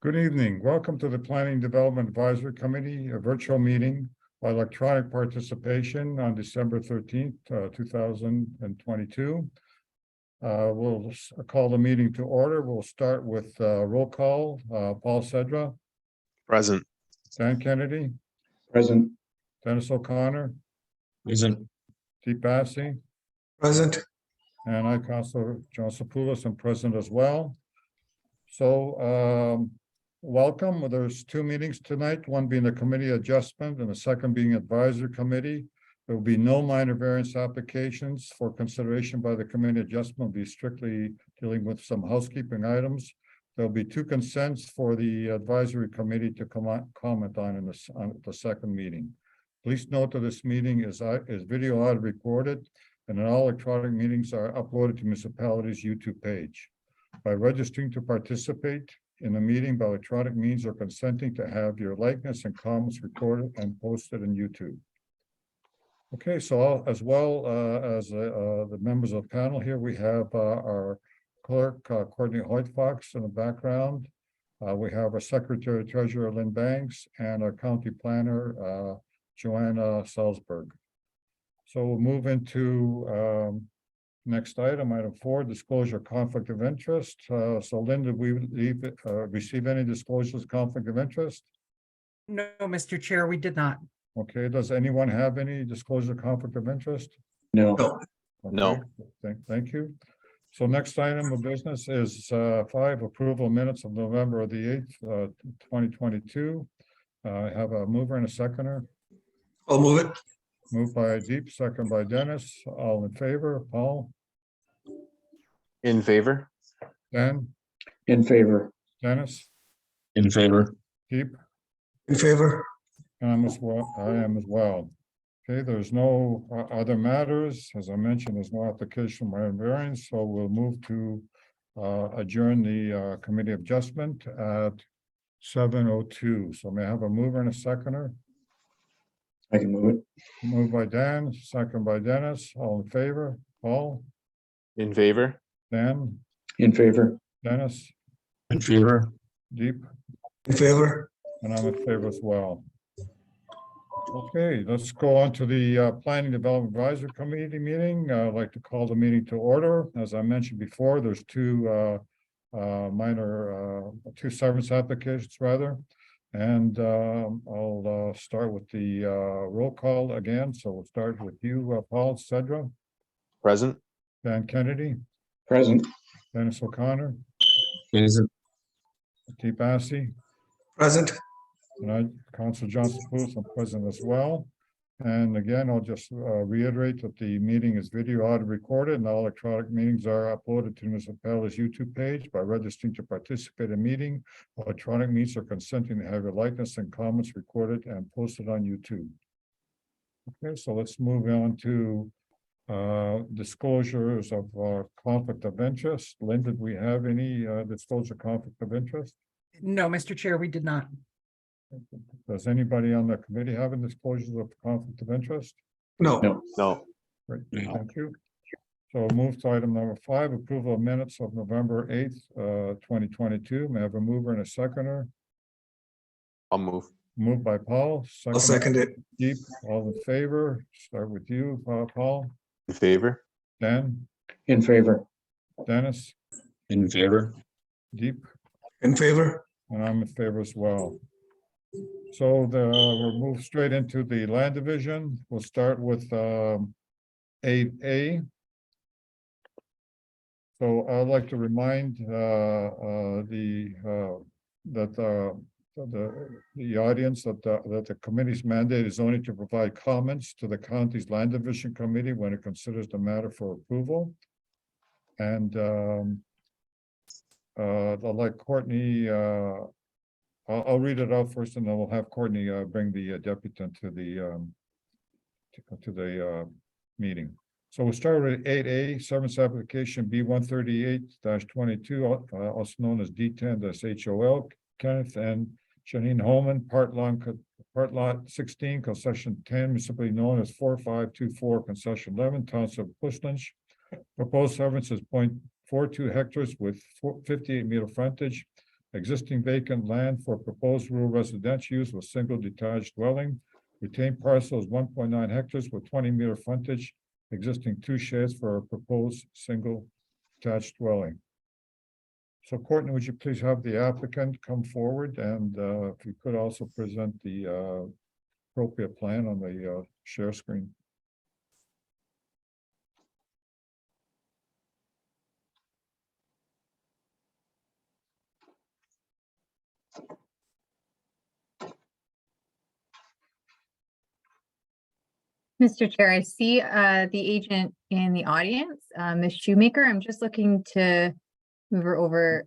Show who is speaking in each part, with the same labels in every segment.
Speaker 1: Good evening. Welcome to the Planning Development Advisory Committee, a virtual meeting by electronic participation on December 13th, 2022. We'll call the meeting to order. We'll start with roll call. Paul Sedra.
Speaker 2: Present.
Speaker 1: Dan Kennedy.
Speaker 3: Present.
Speaker 1: Dennis O'Connor.
Speaker 2: Present.
Speaker 1: Deep Bassi.
Speaker 3: Present.
Speaker 1: And I, Councilor John Sapoulos, am present as well. So welcome. There's two meetings tonight, one being the committee adjustment and the second being advisory committee. There will be no minor variance applications for consideration by the committee. Adjustment will be strictly dealing with some housekeeping items. There'll be two consents for the advisory committee to comment on in the second meeting. Please note that this meeting is video audio recorded, and all electronic meetings are uploaded to municipality's YouTube page. By registering to participate in the meeting by electronic means or consenting to have your likeness and comments recorded and posted in YouTube. Okay, so as well as the members of the panel here, we have our clerk, Courtney Hoyt-Fox, in the background. We have our secretary treasurer, Lynn Banks, and our county planner, Joanna Salzberg. So we'll move into next item 4, disclosure of conflict of interest. So Lynn, did we receive any disclosures of conflict of interest?
Speaker 4: No, Mr. Chair, we did not.
Speaker 1: Okay, does anyone have any disclosure of conflict of interest?
Speaker 3: No.
Speaker 1: Okay.
Speaker 2: No.
Speaker 1: Thank you. So next item of business is 5, approval of minutes of November the 8th, 2022. I have a mover and a seconder.
Speaker 3: I'll move it.
Speaker 1: Moved by Deep, second by Dennis. All in favor. Paul?
Speaker 2: In favor.
Speaker 1: Dan?
Speaker 3: In favor.
Speaker 1: Dennis?
Speaker 2: In favor.
Speaker 1: Deep?
Speaker 3: In favor.
Speaker 1: And I am as well. Okay, there's no other matters. As I mentioned, there's no application by variance, so we'll move to adjourn the committee of adjustment at 7:02. So may I have a mover and a seconder?
Speaker 3: I can move it.
Speaker 1: Moved by Dan, second by Dennis. All in favor. Paul?
Speaker 2: In favor.
Speaker 1: Dan?
Speaker 3: In favor.
Speaker 1: Dennis?
Speaker 2: In favor.
Speaker 1: Deep?
Speaker 3: In favor.
Speaker 1: And I'm in favor as well. Okay, let's go on to the Planning Development Advisory Committee meeting. I'd like to call the meeting to order. As I mentioned before, there's two severance applications rather. And I'll start with the roll call again. So we'll start with you, Paul Sedra,
Speaker 2: Present.
Speaker 1: Dan Kennedy,
Speaker 3: Present.
Speaker 1: Dennis O'Connor,
Speaker 2: Present.
Speaker 1: Deep Bassi,
Speaker 3: Present.
Speaker 1: and I, Councilor John Sapoulos, I'm present as well. And again, I'll just reiterate that the meeting is video audio recorded and all electronic meetings are uploaded to the municipality's YouTube page. By registering to participate in a meeting, electronic means or consenting to have your likeness and comments recorded and posted on YouTube. Okay, so let's move on to disclosures of conflict of interest. Lynn, did we have any disclosure of conflict of interest?
Speaker 4: No, Mr. Chair, we did not.
Speaker 1: Does anybody on the committee have any disclosures of conflict of interest?
Speaker 3: No.
Speaker 2: No.
Speaker 1: Great,
Speaker 2: No.
Speaker 1: thank you. So move to item number 5, approval of minutes of November 8th, 2022. May I have a mover and a seconder?
Speaker 2: I'll move.
Speaker 1: Moved by Paul.
Speaker 3: I'll second it.
Speaker 1: Deep, all in favor? Start with you, Paul.
Speaker 2: In favor.
Speaker 1: Dan,
Speaker 3: In favor.
Speaker 1: Dennis,
Speaker 2: In favor.
Speaker 1: Deep,
Speaker 3: In favor.
Speaker 1: and I'm in favor as well. So we'll move straight into the land division. We'll start with 8A. So I'd like to remind the audience that the committee's mandate is only to provide comments to the county's land division committee when it considers the matter for approval. And I'd like Courtney. I'll read it out first, and then we'll have Courtney bring the deputant to the meeting. So we'll start with 8A, severance application B138-22, also known as D10-HOL, Kenneth and Janine Holman, part lot 16, concession 10, municipally known as 4524, concession 11, Township of Puslinch. Proposed severance is 0.42 hectares with 58-meter frontage. existing vacant land for proposed rural residential use with single detached dwelling. Retained parcel is 1.9 hectares with 20-meter frontage, existing 2 sheds for a proposed single detached dwelling. So Courtney, would you please have the applicant come forward, and if you could also present the appropriate plan on the share screen.
Speaker 5: Mr. Chair, I see the agent in the audience, Ms. Shoemaker. I'm just looking to move her over.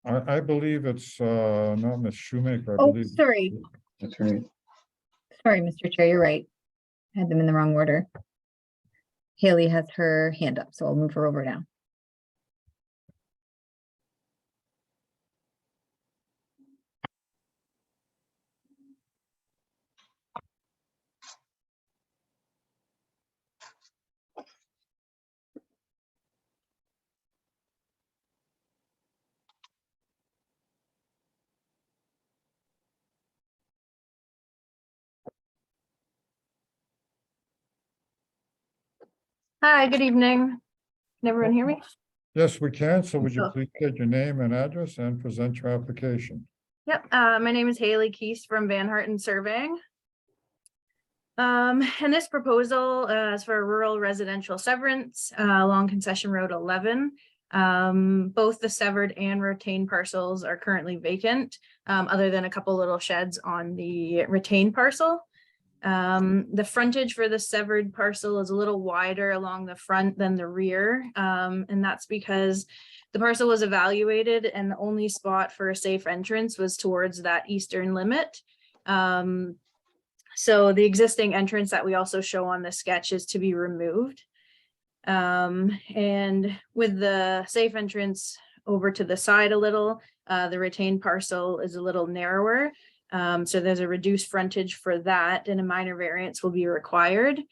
Speaker 1: I believe it's not Ms. Shoemaker, I
Speaker 5: Oh,
Speaker 1: believe.
Speaker 5: sorry.
Speaker 3: That's right.
Speaker 5: Sorry, Mr. Chair, you're right. I had them in the wrong order. Haley has her hand up, so I'll move her over now.
Speaker 6: Hi, good evening. Can everyone hear me?
Speaker 1: Yes, we can. So would you
Speaker 6: Oh.
Speaker 1: please state your name and address and present your application?
Speaker 6: Yep, my name is Haley Keese from Van Harten Surveying. And this proposal is for a rural residential severance along Concession Road 11. Both the severed and retained parcels are currently vacant, other than a couple little sheds on the retained parcel. The frontage for the severed parcel is a little wider along the front than the rear. And that's because the parcel was evaluated and the only spot for a safe entrance was towards that eastern limit. So the existing entrance that we also show on the sketch is to be removed. And with the safe entrance over to the side a little, the retained parcel is a little narrower. So there's a reduced frontage for that, and a minor variance will be required.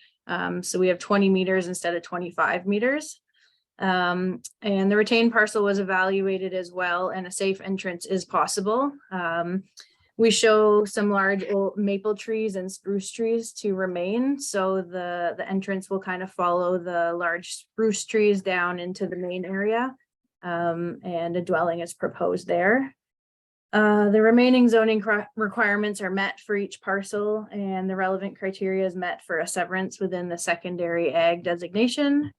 Speaker 6: So we have 20 meters instead of 25 meters. And the retained parcel was evaluated as well, and a safe entrance is possible. We show some large old maple trees and spruce trees to remain. So the entrance will kind of follow the large spruce trees down into the main area. And a dwelling is proposed there. The remaining zoning requirements are met for each parcel, and the relevant criteria is met for a severance within the secondary ag designation.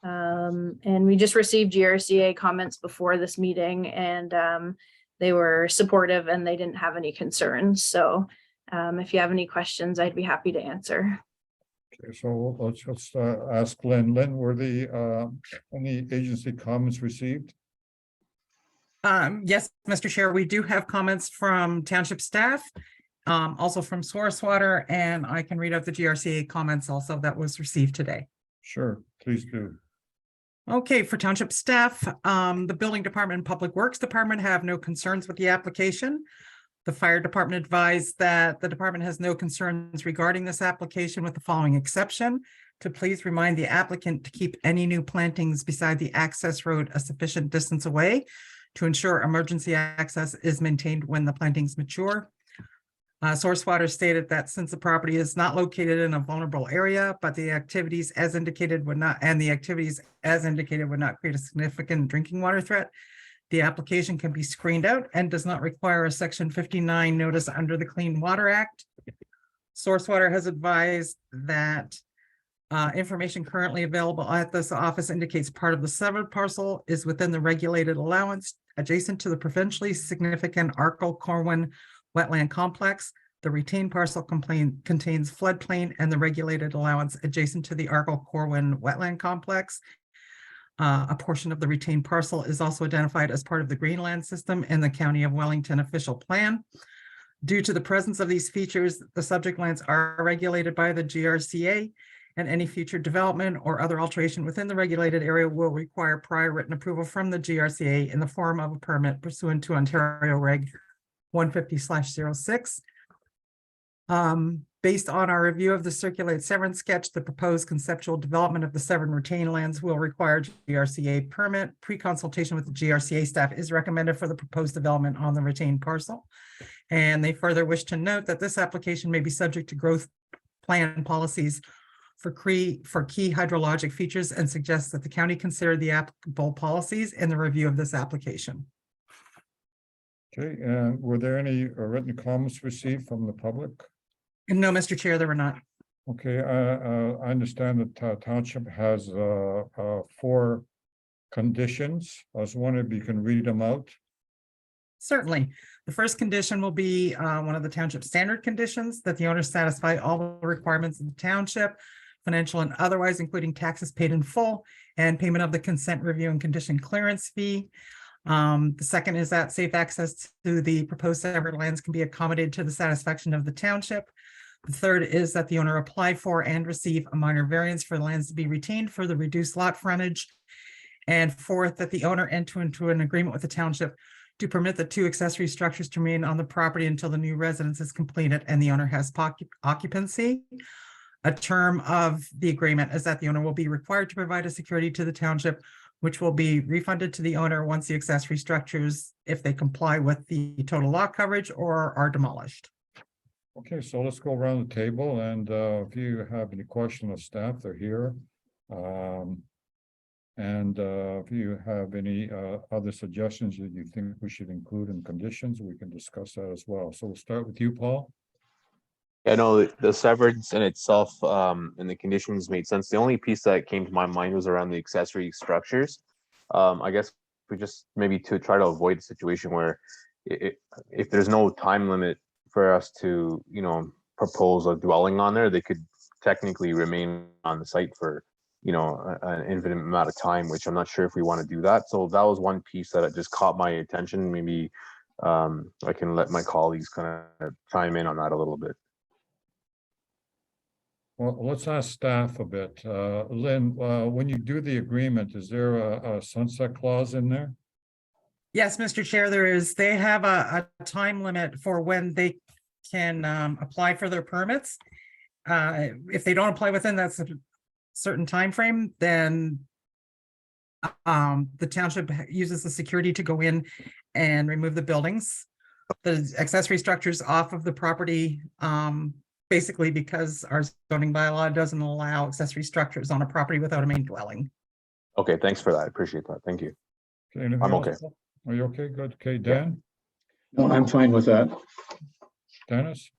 Speaker 6: And we just received GRCA comments before this meeting, and they were supportive and they didn't have any concerns. So if you have any questions, I'd be happy to answer.
Speaker 1: Okay, so let's just ask Lynn. Lynn, were the any agency comments received?
Speaker 4: Yes, Mr. Chair, we do have comments from township staff, also from Source Water, and I can read out the GRCA comments also that was received today.
Speaker 1: Sure, please do.
Speaker 4: Okay, for township staff, the building department and public works department have no concerns with the application. The fire department advised that the department has no concerns regarding this application with the following exception: to please remind the applicant to keep any new plantings beside the access road a sufficient distance away to ensure emergency access is maintained when the plantings mature. Source Water stated that since the property is not located in a vulnerable area, but the activities as indicated would not create a significant drinking water threat, the application can be screened out and does not require a Section 59 notice under the Clean Water Act. Source Water has advised that information currently available at this office indicates part of the severed parcel is within the regulated allowance adjacent to the provincially significant Arkell-Corwin wetland complex. The retained parcel contains floodplain and the regulated allowance adjacent to the Arkell-Corwin wetland complex. A portion of the retained parcel is also identified as part of the Greenland system in the County of Wellington official plan. Due to the presence of these features, the subject lands are regulated by the GRCA, and any future development or other alteration within the regulated area will require prior written approval from the GRCA in the form of a permit pursuant to Ontario Reg 150/06. Based on our review of the circulated Severn sketch, the proposed conceptual development of the Severn retained lands will require GRCA permit. Pre-consultation with the GRCA staff is recommended for the proposed development on the retained parcel. And they further wish to note that this application may be subject to growth plan policies for key hydrologic features, and suggests that the county consider the applicable policies in the review of this application.
Speaker 1: Okay, and were there any written comments received from the public?
Speaker 4: And no, Mr. Chair, there were not.
Speaker 1: Okay, I understand that township has 4 conditions. I was wondering if you can read them out.
Speaker 4: Certainly. The first condition will be one of the township standard conditions, that the owner satisfy all the requirements of the township, financial and otherwise, including taxes paid in full and payment of the consent review and condition clearance fee. The second is that safe access to the proposed Severn lands can be accommodated to the satisfaction of the township. The third is that the owner apply for and receive a minor variance for the lands to be retained for the reduced lot frontage. And fourth, that the owner enter into an agreement with the township to permit the 2 accessory structures to remain on the property until the new residence is completed and the owner has occupancy. A term of the agreement is that the owner will be required to provide a security to the township, which will be refunded to the owner once the accessory structures, if they comply with the total lot coverage, or are demolished.
Speaker 1: Okay, so let's go around the table, and if you have any question of staff, they're here. And if you have any other suggestions that you think we should include in conditions, we can discuss that as well. So we'll start with you, Paul.
Speaker 2: I know the severance in itself, and the conditions made sense. The only piece that came to my mind was around the accessory structures. I guess we just maybe to try to avoid a situation where if there's no time limit for us to, propose a dwelling on there, they could technically remain on the site for, an infinite amount of time, which I'm not sure if we want to do that. So that was one piece that just caught my attention. Maybe I can let my colleagues kind of chime in on that a little bit.
Speaker 1: Well, let's ask staff a bit. Lynn, when you do the agreement, is there a sunset clause in there?
Speaker 4: Yes, Mr. Chair, there is. They have a time limit for when they can apply for their permits. If they don't apply within that certain time frame, then the township uses the security to go in and remove the buildings, the accessory structures off of the property, basically because our zoning bylaw doesn't allow accessory structures on a property without a main dwelling.
Speaker 2: Okay, thanks for that. I appreciate that. Thank you.
Speaker 1: Okay, anything
Speaker 2: I'm
Speaker 1: else?
Speaker 2: okay.
Speaker 1: Are you okay? Good. Okay, Dan,
Speaker 3: No, I'm fine with that.
Speaker 1: Dennis?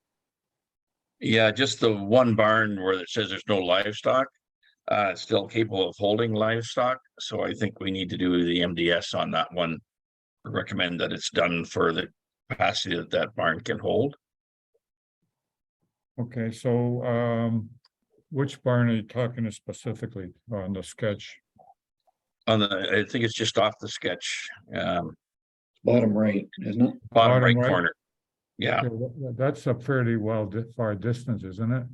Speaker 7: Yeah, just the one barn where it says there's no livestock, it's still capable of holding livestock. So I think we need to do the MDS on that one. Recommend that it's done for the capacity that that barn can hold.
Speaker 1: Okay, so which barn are you talking specifically on the sketch?
Speaker 7: I think it's just off the sketch,
Speaker 3: Bottom right, isn't it?
Speaker 7: bottom
Speaker 1: Bottom
Speaker 7: right
Speaker 1: right?
Speaker 7: corner. Yeah,
Speaker 1: Okay, that's a fairly far distance, isn't it?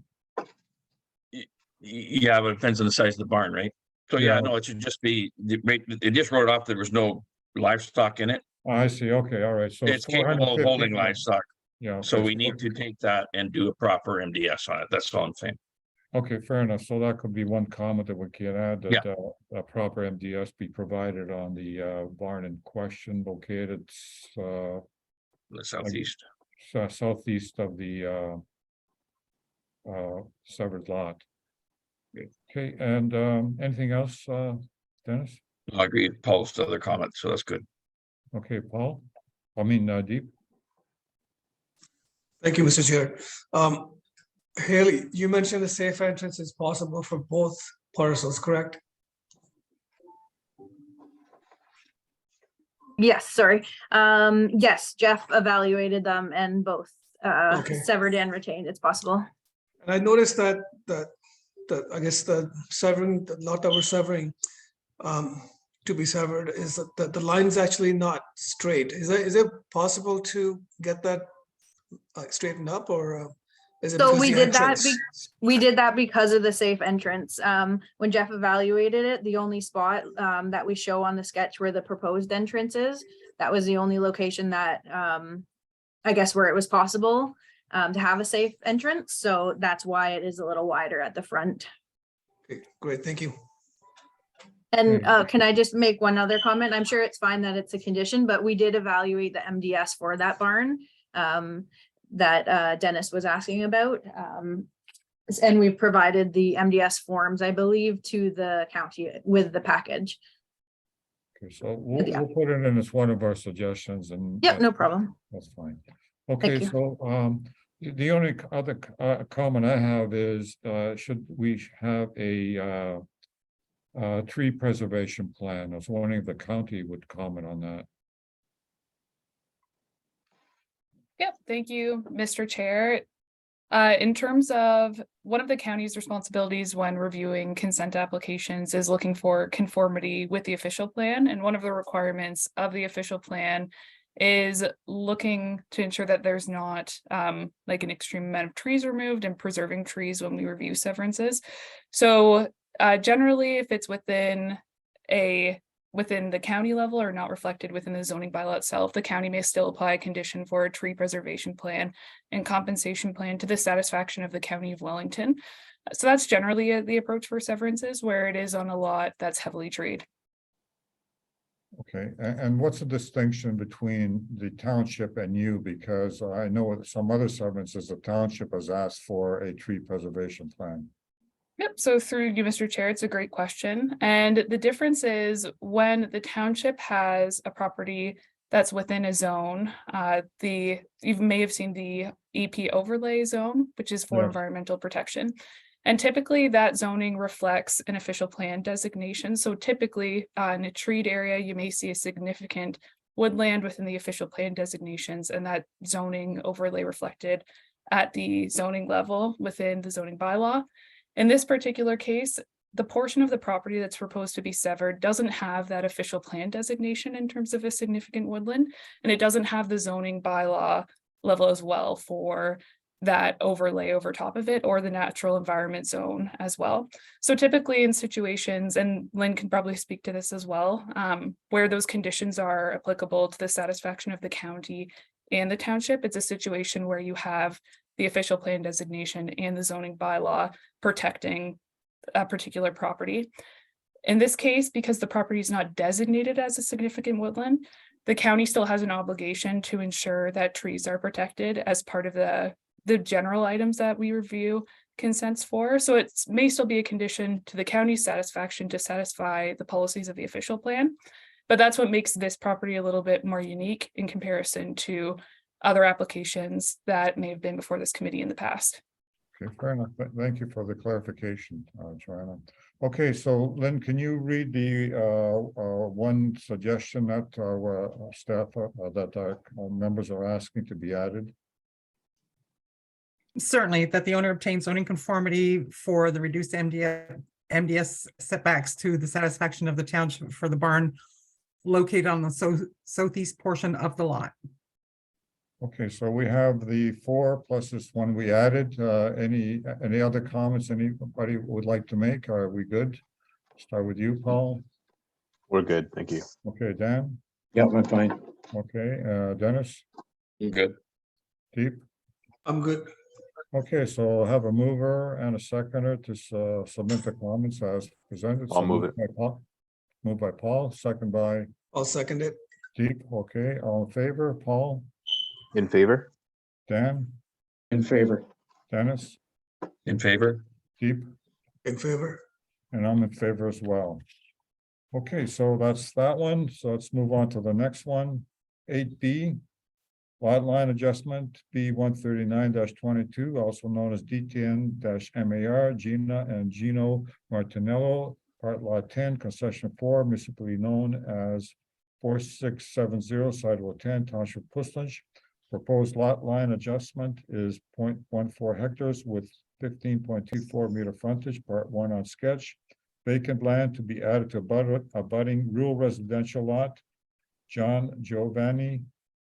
Speaker 7: yeah, but it depends on the size of the barn, right? So yeah,
Speaker 1: Yeah.
Speaker 7: no, it should just be, it just wrote off, there was no livestock in it.
Speaker 1: Oh, I see, okay, all right, so.
Speaker 7: It's capable of
Speaker 1: 450
Speaker 7: holding
Speaker 1: grams.
Speaker 7: livestock,
Speaker 1: Yeah.
Speaker 7: so
Speaker 1: okay,
Speaker 7: we need to take that and do a proper MDS on it. That's all I'm saying.
Speaker 1: Okay, fair enough, so that could be one comment that we can add, that a proper MDS be provided on the barn in question located
Speaker 7: The southeast.
Speaker 1: southeast of the severed lot. Okay, and anything else, Dennis?
Speaker 7: I agree with Paul's other comments, so that's good.
Speaker 1: Okay, Paul, Deep.
Speaker 3: Thank you, Mr. Chair. Haley, you mentioned the safe entrance is possible for both parcels, correct?
Speaker 6: Yes, sorry. Yes, Jeff evaluated them and both
Speaker 3: Okay.
Speaker 6: severed and retained. It's possible.
Speaker 3: And I noticed that I guess the lot that we're severing to be severed is that the line's actually not straight. Is it possible to get that straightened up, or is it?
Speaker 6: So
Speaker 3: because
Speaker 6: we
Speaker 3: the
Speaker 6: did that.
Speaker 3: entrance-
Speaker 6: We did that because of the safe entrance. When Jeff evaluated it, the only spot that we show on the sketch where the proposed entrance is, that was the only location that I guess where it was possible. to have a safe entrance. So that's why it is a little wider at the front.
Speaker 3: Okay, great, thank you.
Speaker 6: And
Speaker 1: Okay.
Speaker 6: can I just make one other comment? I'm sure it's fine that it's a condition, but we did evaluate the MDS for that barn that Dennis was asking about. And we've provided the MDS forms, I believe, to the county with the package.
Speaker 1: Okay, so we'll,
Speaker 6: Yeah.
Speaker 1: we'll put it in as one of our suggestions and.
Speaker 6: Yep, no problem.
Speaker 1: That's fine. Okay,
Speaker 6: you.
Speaker 1: so, the only other, comment I have is, should we have a, tree preservation plan? I was wondering if the county would comment on that.
Speaker 8: Yep, thank you, Mr. Chair. In terms of one of the county's responsibilities when reviewing consent applications is looking for conformity with the official plan. And one of the requirements of the official plan is looking to ensure that there's not like an extreme amount of trees removed and preserving trees when we review severances. So generally, if it's within the county level or not reflected within the zoning bylaw itself, the county may still apply a condition for a tree preservation plan and compensation plan to the satisfaction of the County of Wellington. So that's generally the approach for severances where it is on a lot that's heavily treed.
Speaker 1: Okay, and what's the distinction between the township and you? Because I know with some other severances, the township has asked for a tree preservation plan.
Speaker 8: Yep, so through you, Mr. Chair, it's a great question. And the difference is when the township has a property that's within a zone, you may have seen the EP overlay zone, which is for
Speaker 1: Yes.
Speaker 8: environmental protection. And typically that zoning reflects an official plan designation. So typically in a treed area, you may see a significant woodland within the official plan designations and that zoning overlay reflected at the zoning level within the zoning bylaw. In this particular case, the portion of the property that's proposed to be severed doesn't have that official plan designation in terms of a significant woodland, and it doesn't have the zoning bylaw level as well for that overlay over top of it or the natural environment zone as well. So typically in situations, and Lynn can probably speak to this as well, where those conditions are applicable to the satisfaction of the county and the township, it's a situation where you have the official plan designation and the zoning bylaw protecting a particular property. In this case, because the property is not designated as a significant woodland, the county still has an obligation to ensure that trees are protected as part of the general items that we review consents for. So it may still be a condition to the county's satisfaction to satisfy the policies of the official plan. But that's what makes this property a little bit more unique in comparison to other applications that may have been before this committee in the past.
Speaker 1: Okay, fair enough. Thank you for the clarification, Joanna. Okay, so Lynn, can you read the one suggestion that our staff, that our members are asking to be added?
Speaker 4: Certainly, that the owner obtains zoning conformity for the reduced MDS setbacks to the satisfaction of the township for the barn located on the southeast portion of the lot.
Speaker 1: Okay, so we have the 4 plus this one we added. Any other comments anybody would like to make? Are we good? Start with you, Paul.
Speaker 2: We're good, thank you.
Speaker 1: Okay, Dan.
Speaker 9: Yeah, I'm fine.
Speaker 1: Okay, Dennis,
Speaker 7: Good.
Speaker 1: Deep.
Speaker 3: I'm good.
Speaker 1: Okay, so I'll have a mover and a seconder to submit the comments as presented.
Speaker 2: I'll
Speaker 1: So
Speaker 2: move it.
Speaker 1: Moved by Paul, second by
Speaker 3: I'll second it.
Speaker 1: Deep. Okay, all in favor, Paul,
Speaker 2: In favor?
Speaker 1: Dan,
Speaker 9: In favor.
Speaker 1: Dennis,
Speaker 7: In favor?
Speaker 1: Deep,
Speaker 3: In favor.
Speaker 1: and I'm in favor as well. Okay, so that's that one. So let's move on to the next one. 8B. Lot line adjustment B 139-22, also known as DTN-MAR, Gina and Gino Martinello, part lot 10, concession 4, municipally known as 4670, sidewalk 10, Township Puslinch. Proposed lot line adjustment is 0.14 hectares with 15.24 meter frontage, part 1 on sketch. Vacant land to be added to abutting rural residential lot. John Giovanni,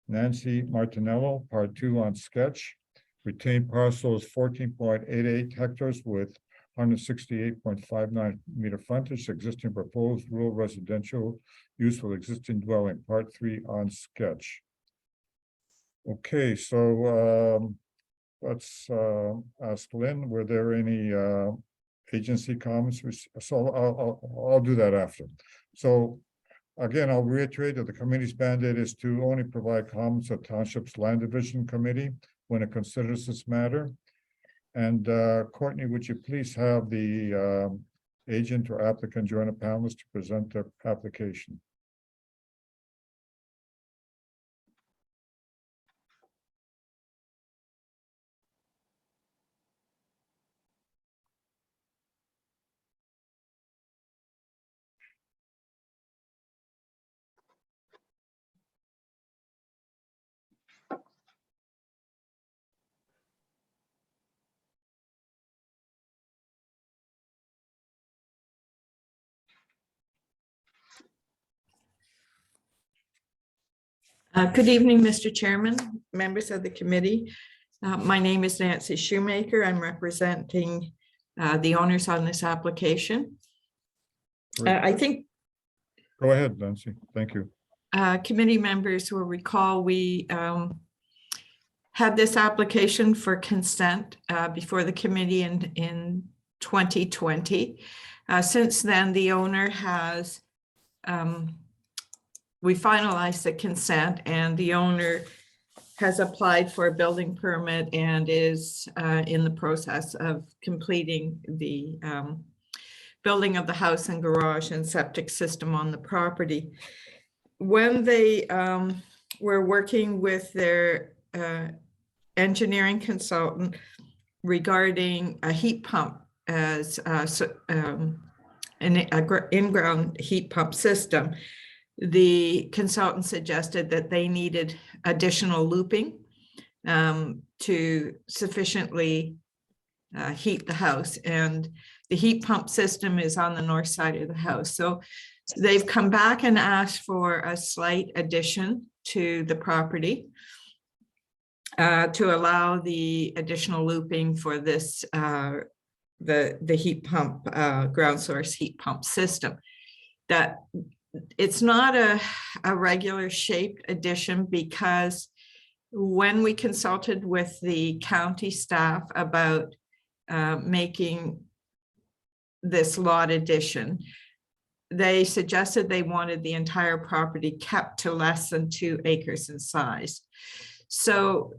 Speaker 1: Nancy Martinello, part 2 on sketch. Retained parcel is 14.88 hectares with 168.59 meter frontage. Existing proposed rural residential use with existing dwelling, part 3 on sketch. Okay, so let's ask Lynn, were there any agency comments? So I'll do that after. So again, I'll reiterate that the committee's mandate is to only provide comments to Township's Land Division Committee when it considers this matter. And Courtney, would you please have the agent or applicant join the panelists to present their application?
Speaker 10: Good evening, Mr. Chairman, members of the committee. My name is Nancy Shoemaker. I'm representing the owners on this application. I think
Speaker 1: Go ahead, Nancy. Thank you.
Speaker 10: committee members will recall we had this application for consent before the committee in 2020. Since then, the owner has we finalized the consent and the owner has applied for a building permit and is in the process of completing the building of the house and garage and septic system on the property. When they were working with their engineering consultant regarding a heat pump as an in-ground heat pump system, the consultant suggested that they needed additional looping to sufficiently heat the house. And the heat pump system is on the north side of the house. So they've come back and asked for a slight addition to the property to allow the additional looping for this, the heat pump, ground source heat pump system. That it's not a regular shaped addition because when we consulted with the county staff about making this lot addition, they suggested they wanted the entire property kept to less than 2 acres in size. So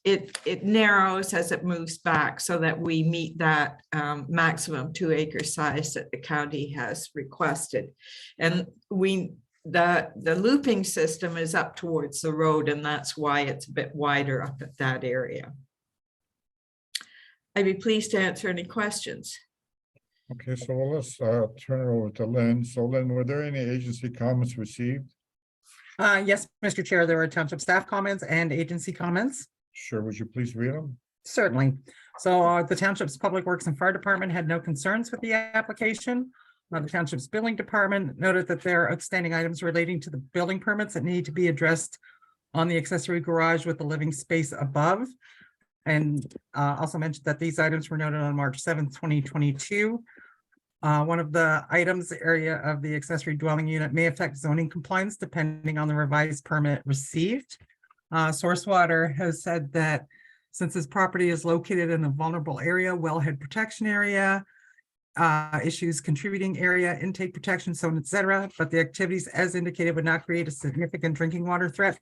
Speaker 10: it narrows as it moves back so that we meet that maximum 2 acre size that the county has requested. And the looping system is up towards the road, and that's why it's a bit wider up at that area. I'd be pleased to answer any questions.
Speaker 1: Okay, so let's turn it over to Lynn. So Lynn, were there any agency comments received?
Speaker 4: Yes, Mr. Chair, there are township staff comments and agency comments.
Speaker 1: Sure, would you please read them?
Speaker 4: Certainly. So the township's Public Works and Fire Department had no concerns with the application. The township's Building Department noted that there are outstanding items relating to the building permits that need to be addressed on the accessory garage with the living space above. And also mentioned that these items were noted on March 7th, 2022. One of the items, the area of the accessory dwelling unit may affect zoning compliance depending on the revised permit received. Sourcewater has said that since this property is located in a vulnerable area, wellhead protection area, issues contributing area, intake protection, so on, et cetera, but the activities as indicated would not create a significant drinking water threat.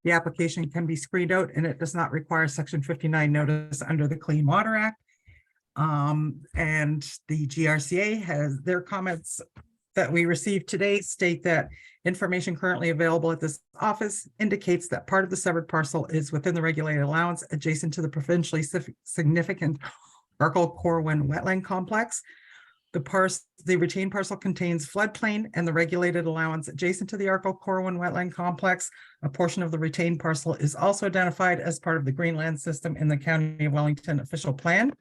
Speaker 4: The application can be screened out and it does not require Section 59 notice under the Clean Water Act. And the GRCA has their comments that we received today state that information currently available at this office indicates that part of the severed parcel is within the regulated allowance adjacent to the provincially significant Arkell-Corwin wetland complex. The retained parcel contains floodplain and the regulated allowance adjacent to the Arkell-Corwin wetland complex. A portion of the retained parcel is also identified as part of the Greenland system in the County of Wellington official plan.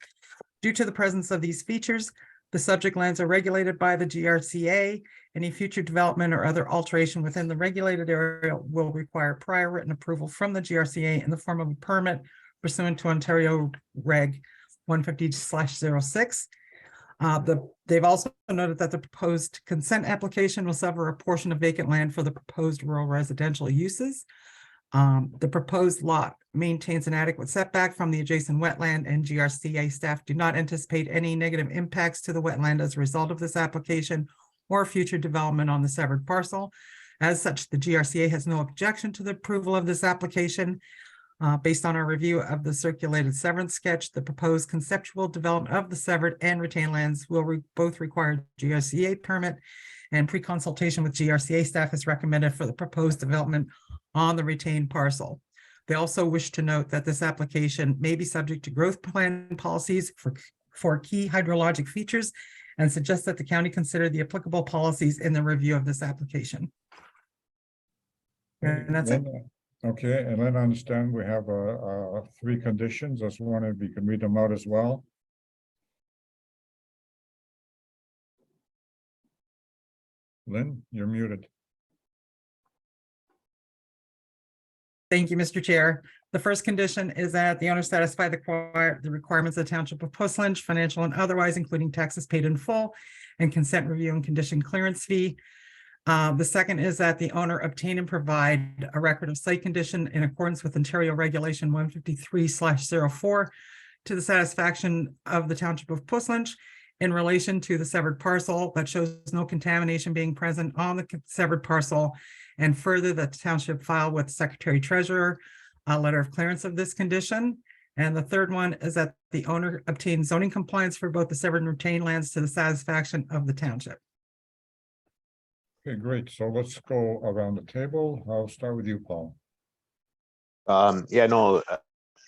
Speaker 4: Due to the presence of these features, the subject lands are regulated by the GRCA. Any future development or other alteration within the regulated area will require prior written approval from the GRCA in the form of a permit pursuant to Ontario Reg 150/06. They've also noted that the proposed consent application will sever a portion of vacant land for the proposed rural residential uses. The proposed lot maintains an adequate setback from the adjacent wetland, and GRCA staff do not anticipate any negative impacts to the wetland as a result of this application or future development on the severed parcel. As such, the GRCA has no objection to the approval of this application. Based on our review of the circulated severance sketch, the proposed conceptual development of the severed and retained lands will both require GRCA permit, and pre-consultation with GRCA staff is recommended for the proposed development on the retained parcel. They also wish to note that this application may be subject to growth plan policies for key hydrologic features, and suggest that the county consider the applicable policies in the review of this application. And that's it.
Speaker 1: Okay, and then I understand we have 3 conditions. I was wondering if you can read them out as well. Lynn, you're muted.
Speaker 4: Thank you, Mr. Chair. The first condition is that the owner satisfy the requirements of the Township of Puslinch, financial and otherwise, including taxes paid in full and consent review and condition clearance fee. The second is that the owner obtain and provide a record of site condition in accordance with Ontario Regulation 153/04 to the satisfaction of the Township of Puslinch in relation to the severed parcel that shows no contamination being present on the severed parcel. And further, the township file with Secretary Treasurer a letter of clearance of this condition. And the third one is that the owner obtains zoning compliance for both the severed and retained lands to the satisfaction of the township.
Speaker 1: Okay, great. So let's go around the table. I'll start with you, Paul.
Speaker 2: Yeah, no,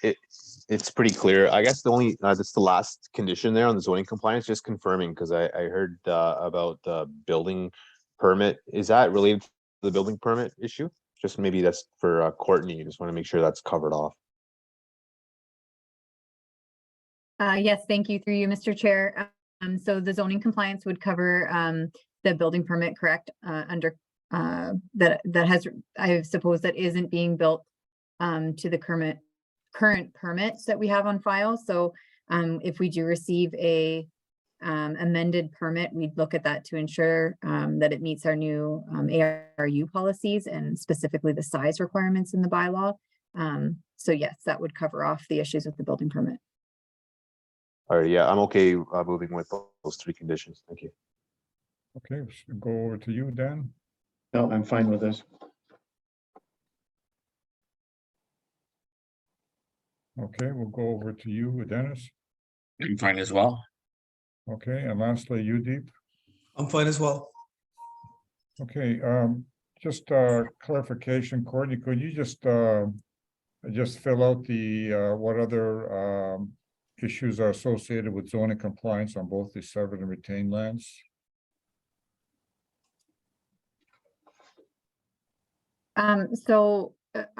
Speaker 2: it's pretty clear. I guess the only, that's the last condition there on the zoning compliance, just confirming, because I heard about the building permit. Is that related to the building permit issue? Just maybe that's for Courtney. Just want to make sure that's covered off.
Speaker 5: Yes, thank you through you, Mr. Chair. So the zoning compliance would cover the building permit, correct? Under that has, I suppose, that isn't being built to the current permits that we have on file. So if we do receive a amended permit, we'd look at that to ensure that it meets our new ARU policies and specifically the size requirements in the bylaw. So yes, that would cover off the issues with the building permit.
Speaker 2: All right, yeah, I'm okay moving with those 3 conditions. Thank you.
Speaker 1: Okay, so go over to you, Dan.
Speaker 9: No, I'm fine with this.
Speaker 1: Okay, we'll go over to you, Dennis.
Speaker 7: I'm fine as well.
Speaker 1: Okay, and lastly, you, Deep.
Speaker 3: I'm fine as well.
Speaker 1: Okay, just clarification, Courtney, could you just fill out the what other issues are associated with zoning compliance on both the severed and retained lands?
Speaker 5: So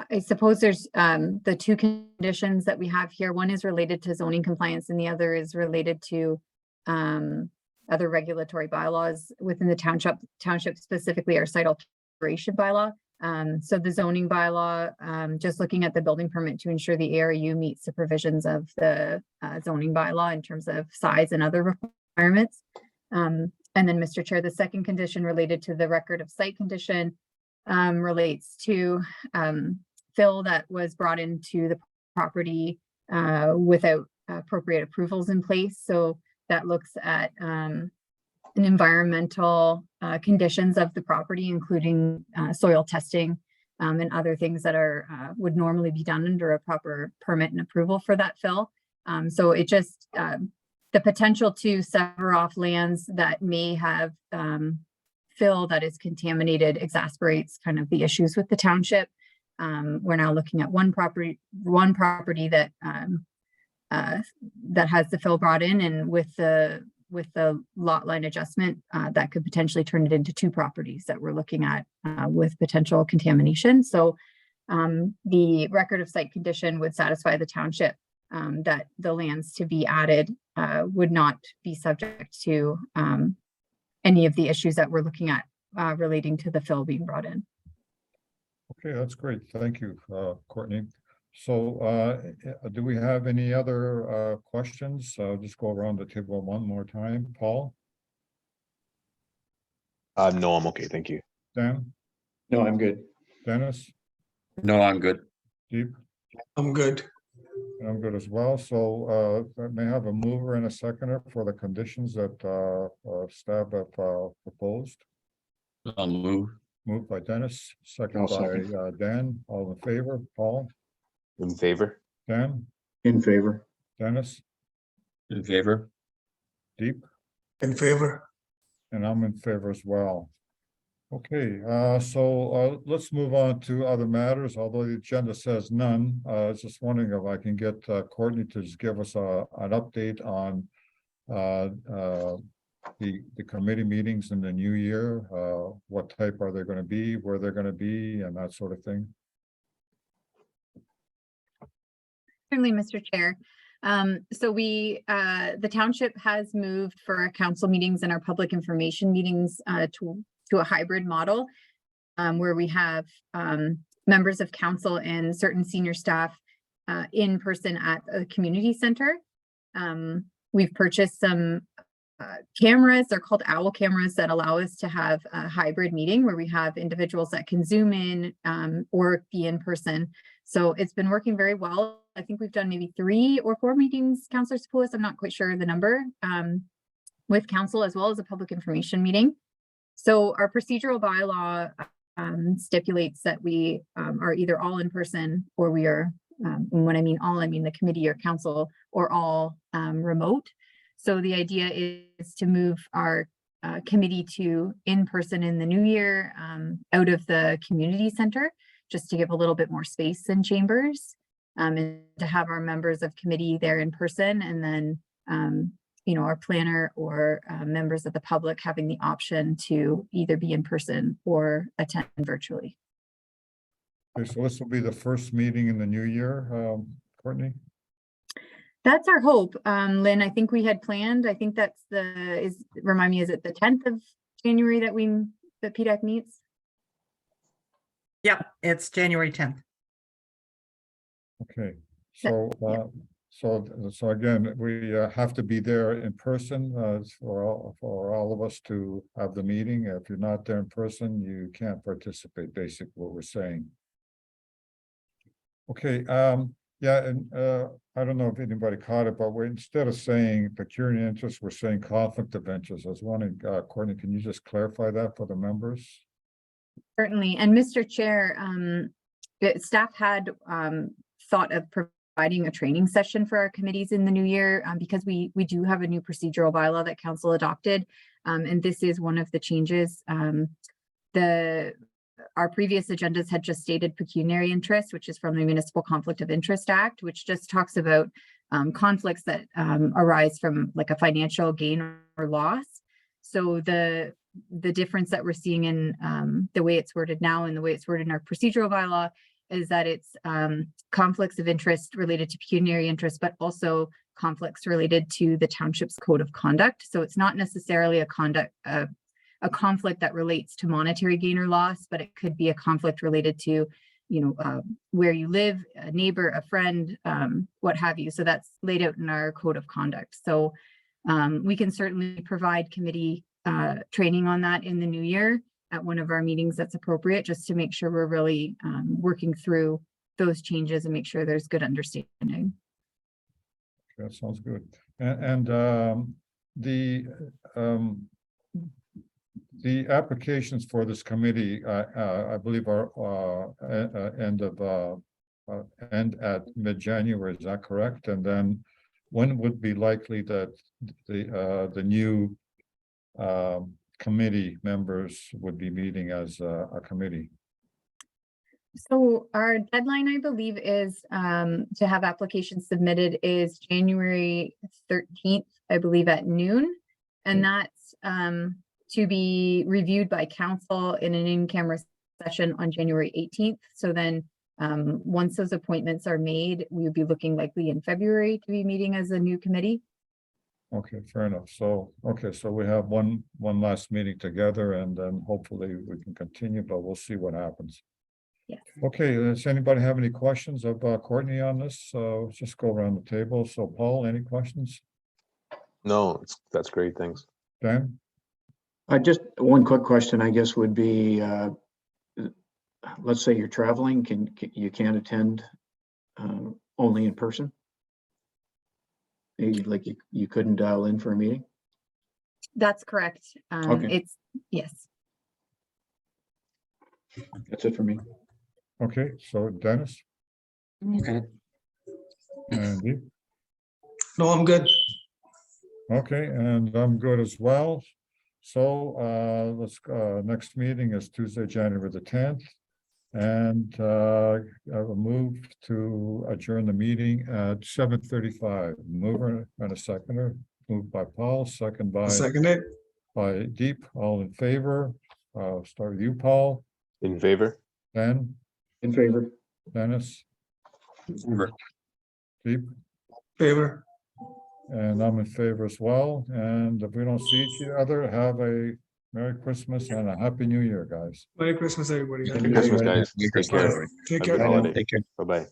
Speaker 5: I suppose there's the 2 conditions that we have here. One is related to zoning compliance and the other is related to other regulatory bylaws within the township, specifically our site alteration bylaw. So the zoning bylaw, just looking at the building permit to ensure the ARU meets the provisions of the zoning bylaw in terms of size and other requirements. And then, Mr. Chair, the second condition related to the record of site condition relates to fill that was brought into the property without appropriate approvals in place. So that looks at an environmental conditions of the property, including soil testing and other things that are would normally be done under a proper permit and approval for that fill. So it just the potential to sever off lands that may have fill that is contaminated exasperates kind of the issues with the township. We're now looking at one property that that has the fill brought in, and with the lot line adjustment, that could potentially turn it into 2 properties that we're looking at with potential contamination. So the record of site condition would satisfy the township that the lands to be added would not be subject to any of the issues that we're looking at relating to the fill being brought in.
Speaker 1: Okay, that's great. Thank you, Courtney. So do we have any other questions? Just go around the table one more time. Paul?
Speaker 2: No, I'm okay. Thank you.
Speaker 1: Dan?
Speaker 9: No, I'm good.
Speaker 1: Dennis?
Speaker 7: No, I'm good.
Speaker 1: Deep?
Speaker 3: I'm good.
Speaker 1: I'm good as well. So I may have a mover and a seconder for the conditions that staff have proposed.
Speaker 7: I'll move.
Speaker 1: Moved by Dennis, second
Speaker 9: I'll
Speaker 1: by
Speaker 9: second.
Speaker 1: Dan. All in favor? Paul,
Speaker 2: In favor?
Speaker 1: Dan,
Speaker 9: In favor.
Speaker 1: Dennis,
Speaker 7: In favor?
Speaker 1: Deep,
Speaker 3: In favor.
Speaker 1: and I'm in favor as well. Okay, so let's move on to other matters, although the agenda says none. I was just wondering if I can get Courtney to just give us an update on the committee meetings in the new year. What type are they going to be, where they're going to be, and that sort of thing.
Speaker 5: Certainly, Mr. Chair. So the township has moved for our council meetings and our public information meetings to a hybrid model where we have members of council and certain senior staff in person at a community center. We've purchased some cameras. They're called OWL cameras that allow us to have a hybrid meeting where we have individuals that can zoom in or be in person. So it's been working very well. I think we've done maybe 3 or 4 meetings, Councillor Sepoulis, I'm not quite sure the number, with council as well as a public information meeting. So our procedural bylaw stipulates that we are either all in person or we are, and when I mean all, I mean the committee or council, or all remote. So the idea is to move our committee to in person in the new year out of the community center, just to give a little bit more space in chambers, and to have our members of committee there in person, and then you know, our planner or members of the public having the option to either be in person or attend virtually.
Speaker 1: Okay, so this will be the first meeting in the new year, Courtney?
Speaker 5: That's our hope. Lynn, I think we had planned, I think that's remind me, is it the 10th of January that PDAC meets?
Speaker 4: Yep, it's January 10th.
Speaker 1: Okay, so so again, we have to be there in person for all of us to have the meeting. If you're not there in person, you can't participate, basically what we're saying. Okay, yeah, and I don't know if anybody caught it, but we're, instead of saying pecuniary interest, we're saying conflict of interest. I was wondering, Courtney, can you just clarify that for the members?
Speaker 5: Certainly, and Mr. Chair, staff had thought of providing a training session for our committees in the new year because we do have a new procedural bylaw that council adopted, and this is one of the changes. Our previous agendas had just stated pecuniary interest, which is from the Municipal Conflict of Interest Act, which just talks about conflicts that arise from like a financial gain or loss. So the difference that we're seeing in the way it's worded now and the way it's worded in our procedural bylaw is that it's conflicts of interest related to pecuniary interest, but also conflicts related to the township's code of conduct. So it's not necessarily a conflict that relates to monetary gain or loss, but it could be a conflict related to, you know, where you live, a neighbor, a friend, what have you. So that's laid out in our code of conduct. So we can certainly provide committee training on that in the new year at one of our meetings that's appropriate, just to make sure we're really working through those changes and make sure there's good understanding.
Speaker 1: That sounds good. And the applications for this committee, I believe are end at mid-January, is that correct? And then when would be likely that the new committee members would be meeting as a committee?
Speaker 5: So our deadline, I believe, is to have applications submitted is January 13th, I believe, at noon. And that's to be reviewed by council in an in-camera session on January 18th. So then once those appointments are made, we would be looking likely in February to be meeting as a new committee.
Speaker 1: Okay, fair enough. So, okay, so we have one last meeting together and then hopefully we can continue, but we'll see what happens.
Speaker 5: Yes.
Speaker 1: Okay, does anybody have any questions of Courtney on this? So let's just go around the table. So Paul, any questions?
Speaker 2: No, that's great. Thanks.
Speaker 1: Dan?
Speaker 9: Just one quick question, I guess, would be let's say you're traveling, you can't attend only in person? Maybe like you couldn't dial in for a meeting?
Speaker 5: That's correct.
Speaker 9: Okay.
Speaker 5: It's, yes.
Speaker 9: That's it for me.
Speaker 1: Okay, so Dennis
Speaker 7: Okay.
Speaker 1: and you?
Speaker 3: No, I'm good.
Speaker 1: Okay, and I'm good as well. So let's, next meeting is Tuesday, January the 10th. And I will move to adjourn the meeting at 7:35. Mover and a seconder, moved by Paul, second
Speaker 3: I'll
Speaker 1: by
Speaker 3: second it.
Speaker 1: Deep, all in favor. Start with you, Paul,
Speaker 2: In favor?
Speaker 1: Ben,
Speaker 9: In favor?
Speaker 1: Dennis,
Speaker 7: Favor.
Speaker 1: Deep,
Speaker 3: Favor.
Speaker 1: and I'm in favor as well. And if we don't see each other, have a Merry Christmas and a Happy New Year, guys.
Speaker 3: Merry Christmas, everybody.
Speaker 9: Merry
Speaker 2: Merry Christmas,
Speaker 9: everybody.
Speaker 2: guys.
Speaker 7: Merry
Speaker 2: Take care.
Speaker 7: Christmas.
Speaker 3: Take
Speaker 2: Have a
Speaker 3: care.
Speaker 2: good holiday.
Speaker 7: Take care.
Speaker 2: Bye-bye.